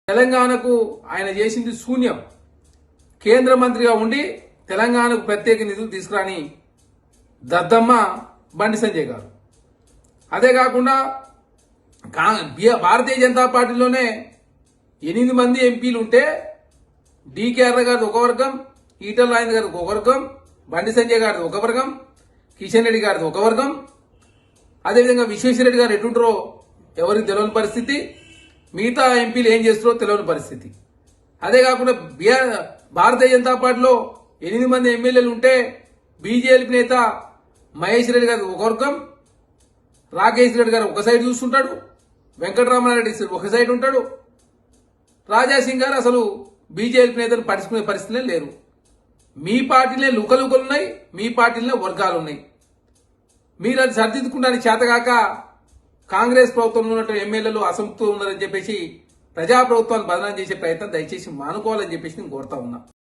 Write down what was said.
తెలంగాణకు ఆయన చేసింది శూన్యం. కేంద్ర మంత్రిగా ఉండి తెలంగాణకు ప్రత్యేక నిధులు తీసుకురాని దద్దమ్మ బండి సంజయ్ గారు. అదే కాకుండా భారతీయ జనతా పార్టీలోనే 8 మంది ఎంపీలు ఉంటే డీకేఆర్ గారిది ఒక వర్గం, ఈటల రాజేంద్ర గారిది ఒక వర్గం, బండి సంజయ్ గారిది ఒక వర్గం, కిషన్ రెడ్డి గారిది ఒక వర్గం, అదేవిధంగా విశ్వేశ్వరరెడ్డి గారు ఎటుంటారో ఎవరికి తెలియని పరిస్థితి, మిగతా ఎంపీలు ఏం చేస్తారో తెలియని పరిస్థితి. అదే కాకుండా భారతీయ జనతా పార్టీలో 8 మంది ఎమ్మెల్యేలు ఉంటే బీజేపీ నేత మహేష్ రెడ్డి గారు ఒక వర్గం, రాకేష్ రెడ్డి గారు ఒక సైడ్ చూస్తుంటాడు, వెంకటరామారెడ్డి ఒక సైడ్ ఉంటాడు, రాజాసింగ్ గారు అసలు బీజేపీ నేతలు పట్టించుకునే పరిస్థితులే లేరు. మీ పార్టీలే లుకలుకలున్నాయి, మీ పార్టీలనే వర్గాలున్నాయి. మీరు అది సర్దిద్దుకుంటానికి చేతగాక కాంగ్రెస్ ప్రభుత్వంలో ఉన్నటువంటి ఎమ్మెల్యేలు అసంతృప్తితో ఉన్నారని చెప్పేసి ప్రజాప్రభుత్వాన్ని బదనాం చేసే ప్రయత్నం దయచేసి మానుకోవాలని చెప్పేసి నేను కోరుతా ఉన్నా.